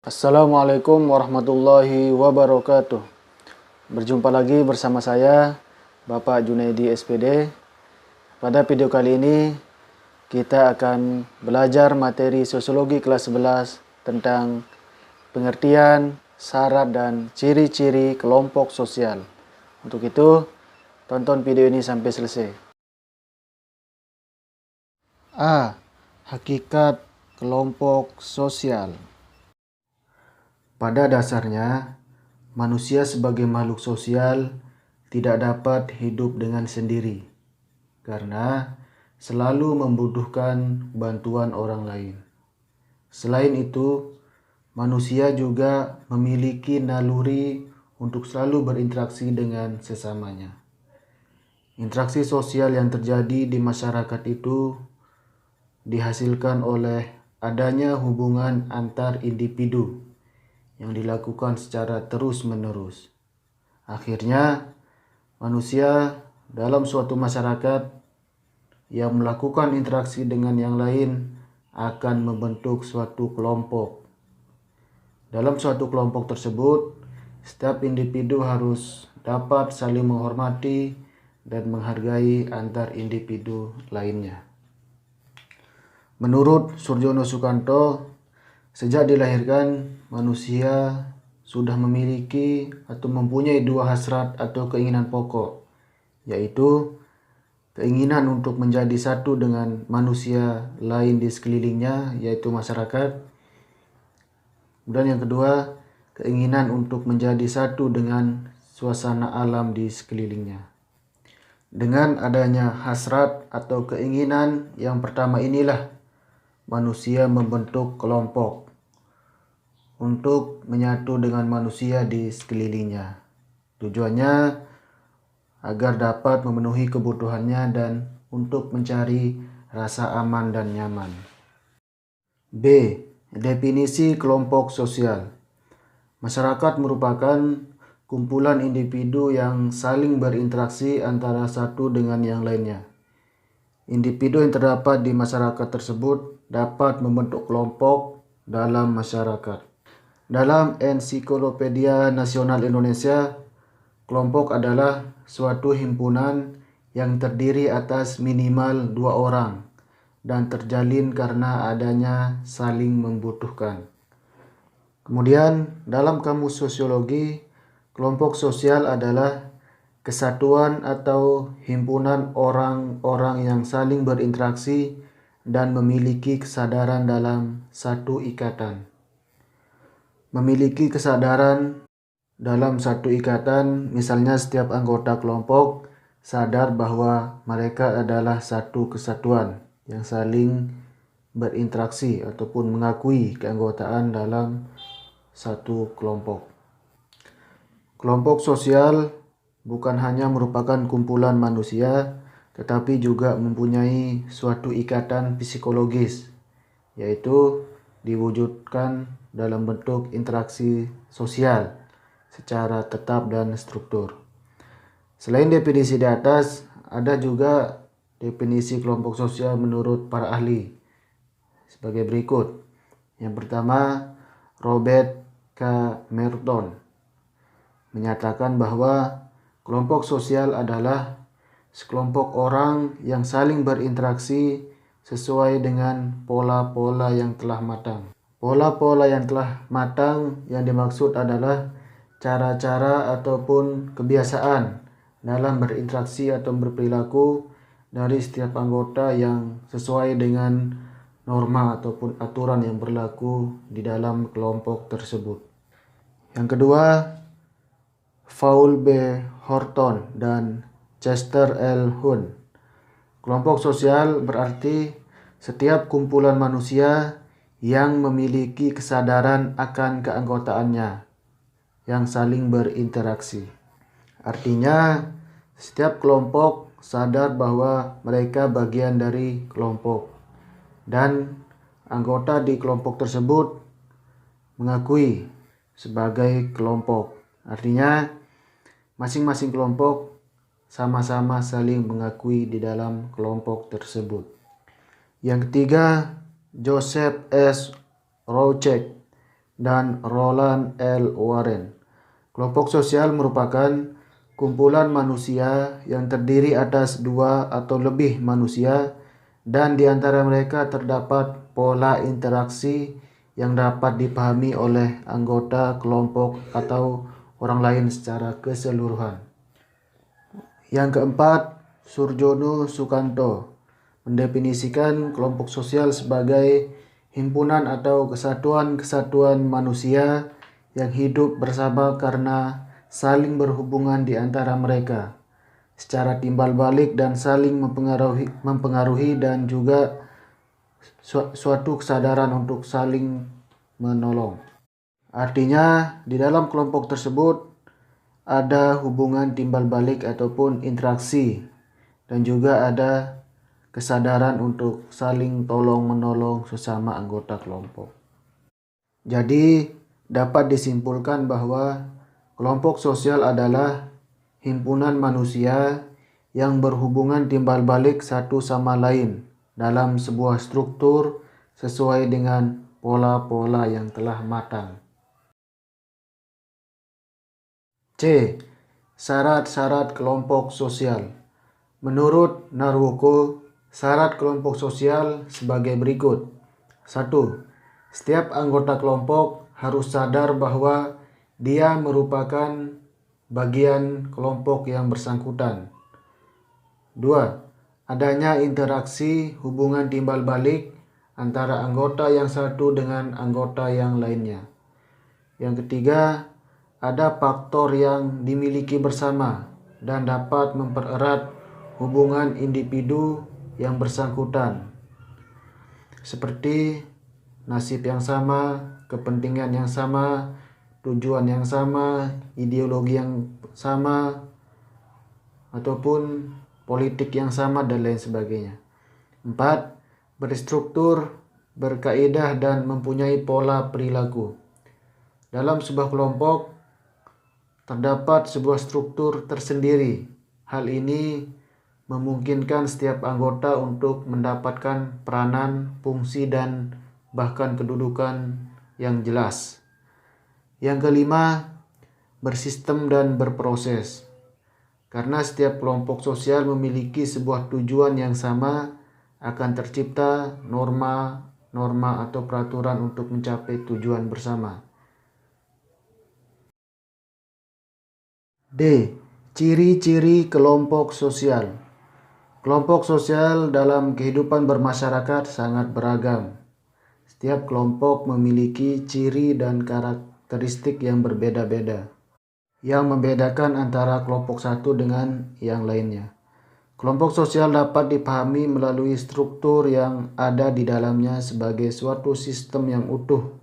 Assalamualaikum warahmatullahi wabarakatuh. Berjumpa lagi bersama saya, Bapak Junaidi SPD. Pada video kali ini, kita akan belajar materi sosiologi kelas 11 tentang pengertian, syarat, dan ciri-ciri kelompok sosial. Untuk itu, tonton video ini sampai selesai. A. Hakikat kelompok sosial. Pada dasarnya, manusia sebagai makhluk sosial tidak dapat hidup dengan sendiri, karena selalu membutuhkan bantuan orang lain. Selain itu, manusia juga memiliki naluri untuk selalu berinteraksi dengan sesamanya. Interaksi sosial yang terjadi di masyarakat itu dihasilkan oleh adanya hubungan antar individu yang dilakukan secara terus-menerus. Akhirnya, manusia dalam suatu masyarakat yang melakukan interaksi dengan yang lain akan membentuk suatu kelompok. Dalam suatu kelompok tersebut, setiap individu harus dapat saling menghormati dan menghargai antar individu lainnya. Menurut Surjono Sukanto, sejak dilahirkan, manusia sudah memiliki atau mempunyai dua hasrat atau keinginan pokok, yaitu keinginan untuk menjadi satu dengan manusia lain di sekelilingnya, yaitu masyarakat. Dan yang kedua, keinginan untuk menjadi satu dengan suasana alam di sekelilingnya. Dengan adanya hasrat atau keinginan yang pertama inilah manusia membentuk kelompok untuk menyatu dengan manusia di sekelilingnya. Tujuannya agar dapat memenuhi kebutuhannya dan untuk mencari rasa aman dan nyaman. B. Definisi kelompok sosial. Masyarakat merupakan kumpulan individu yang saling berinteraksi antara satu dengan yang lainnya. Individu yang terdapat di masyarakat tersebut dapat membentuk kelompok dalam masyarakat. Dalam Ensiklopedia Nasional Indonesia, kelompok adalah suatu himpunan yang terdiri atas minimal 2 orang dan terjalin karena adanya saling membutuhkan. Kemudian, dalam kamus sosiologi, kelompok sosial adalah kesatuan atau himpunan orang-orang yang saling berinteraksi dan memiliki kesadaran dalam satu ikatan. Memiliki kesadaran dalam satu ikatan, misalnya setiap anggota kelompok sadar bahwa mereka adalah satu kesatuan yang saling berinteraksi ataupun mengakui keanggotaan dalam satu kelompok. Kelompok sosial bukan hanya merupakan kumpulan manusia, tetapi juga mempunyai suatu ikatan psikologis, yaitu diwujudkan dalam bentuk interaksi sosial secara tetap dan struktur. Selain definisi di atas, ada juga definisi kelompok sosial menurut para ahli sebagai berikut. Yang pertama, Robert K. Merton menyatakan bahwa kelompok sosial adalah sekelompok orang yang saling berinteraksi sesuai dengan pola-pola yang telah matang. Pola-pola yang telah matang yang dimaksud adalah cara-cara ataupun kebiasaan dalam berinteraksi atau berperilaku dari setiap anggota yang sesuai dengan norma ataupun aturan yang berlaku di dalam kelompok tersebut. Yang kedua, Paul B. Horton dan Chester L. Huhn. Kelompok sosial berarti setiap kumpulan manusia yang memiliki kesadaran akan keanggotaannya yang saling berinteraksi. Artinya, setiap kelompok sadar bahwa mereka bagian dari kelompok dan anggota di kelompok tersebut mengakui sebagai kelompok. Artinya, masing-masing kelompok sama-sama saling mengakui di dalam kelompok tersebut. Yang ketiga, Joseph S. Rouchek dan Roland L. Warren. Kelompok sosial merupakan kumpulan manusia yang terdiri atas dua atau lebih manusia dan di antara mereka terdapat pola interaksi yang dapat dipahami oleh anggota kelompok atau orang lain secara keseluruhan. Yang keempat, Surjono Sukanto mendefinisikan kelompok sosial sebagai himpunan atau kesatuan-kesatuan manusia yang hidup bersama karena saling berhubungan di antara mereka secara timbal balik dan saling mempengaruhi dan juga suatu kesadaran untuk saling menolong. Artinya di dalam kelompok tersebut ada hubungan timbal balik ataupun interaksi dan juga ada kesadaran untuk saling tolong-menolong sesama anggota kelompok. Jadi dapat disimpulkan bahwa kelompok sosial adalah himpunan manusia yang berhubungan timbal balik satu sama lain dalam sebuah struktur sesuai dengan pola-pola yang telah matang. C. Syarat-syarat kelompok sosial. Menurut Narwoko, syarat kelompok sosial sebagai berikut. 1. Setiap anggota kelompok harus sadar bahwa dia merupakan bagian kelompok yang bersangkutan. 2. Adanya interaksi hubungan timbal balik antara anggota yang satu dengan anggota yang lainnya. Yang ketiga, ada faktor yang dimiliki bersama dan dapat mempererat hubungan individu yang bersangkutan, seperti nasib yang sama, kepentingan yang sama, tujuan yang sama, ideologi yang sama, ataupun politik yang sama dan lain sebagainya. 4. Berstruktur, berkaidah dan mempunyai pola perilaku. Dalam sebuah kelompok terdapat sebuah struktur tersendiri. Hal ini memungkinkan setiap anggota untuk mendapatkan peranan, fungsi, dan bahkan kedudukan yang jelas. Yang kelima, bersistem dan berproses. Karena setiap kelompok sosial memiliki sebuah tujuan yang sama, akan tercipta norma atau peraturan untuk mencapai tujuan bersama. D. Ciri-ciri kelompok sosial. Kelompok sosial dalam kehidupan bermasyarakat sangat beragam. Setiap kelompok memiliki ciri dan karakteristik yang berbeda-beda, yang membedakan antara kelompok satu dengan yang lainnya. Kelompok sosial dapat dipahami melalui struktur yang ada di dalamnya sebagai suatu sistem yang utuh,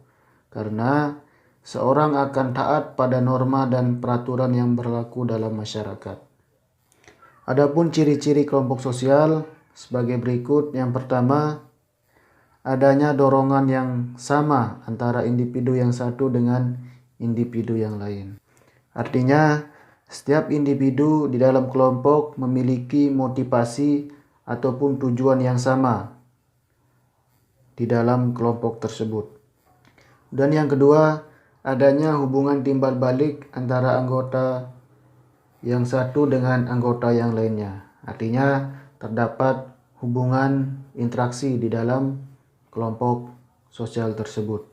karena seorang akan taat pada norma dan peraturan yang berlaku dalam masyarakat. Adapun ciri-ciri kelompok sosial sebagai berikut. Yang pertama, adanya dorongan yang sama antara individu yang satu dengan individu yang lain. Artinya, setiap individu di dalam kelompok memiliki motivasi ataupun tujuan yang sama di dalam kelompok tersebut. Dan yang kedua, adanya hubungan timbal balik antara anggota yang satu dengan anggota yang lainnya. Artinya terdapat hubungan interaksi di dalam kelompok sosial tersebut.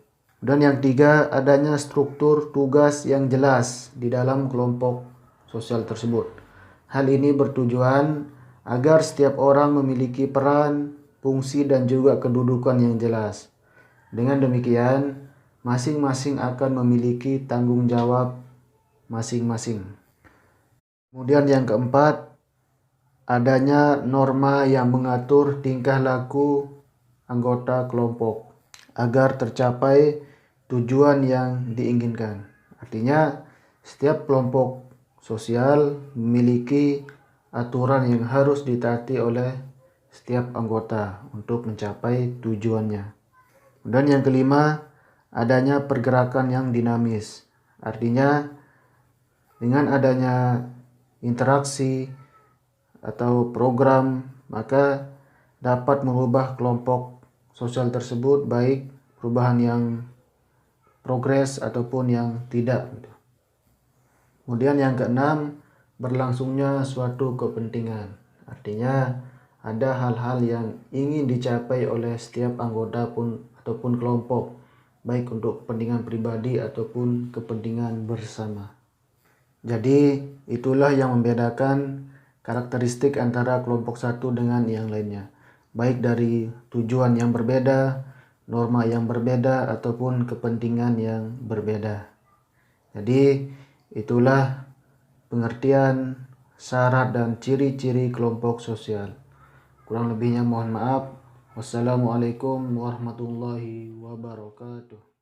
Dan yang ketiga, adanya struktur tugas yang jelas di dalam kelompok sosial tersebut. Hal ini bertujuan agar setiap orang memiliki peran, fungsi, dan juga kedudukan yang jelas. Dengan demikian, masing-masing akan memiliki tanggung jawab masing-masing. Kemudian yang keempat, adanya norma yang mengatur tingkah laku anggota kelompok agar tercapai tujuan yang diinginkan. Artinya, setiap kelompok sosial memiliki aturan yang harus ditaati oleh setiap anggota untuk mencapai tujuannya. Dan yang kelima, adanya pergerakan yang dinamis. Artinya, dengan adanya interaksi atau program, maka dapat mengubah kelompok sosial tersebut, baik perubahan yang progres ataupun yang tidak. Kemudian yang keenam, berlangsungnya suatu kepentingan. Artinya ada hal-hal yang ingin dicapai oleh setiap anggota ataupun kelompok, baik untuk kepentingan pribadi ataupun kepentingan bersama. Jadi itulah yang membedakan karakteristik antara kelompok satu dengan yang lainnya, baik dari tujuan yang berbeda, norma yang berbeda, ataupun kepentingan yang berbeda. Jadi itulah pengertian, syarat, dan ciri-ciri kelompok sosial. Kurang lebihnya mohon maaf. Wassalamualaikum warahmatullahi wabarakatuh.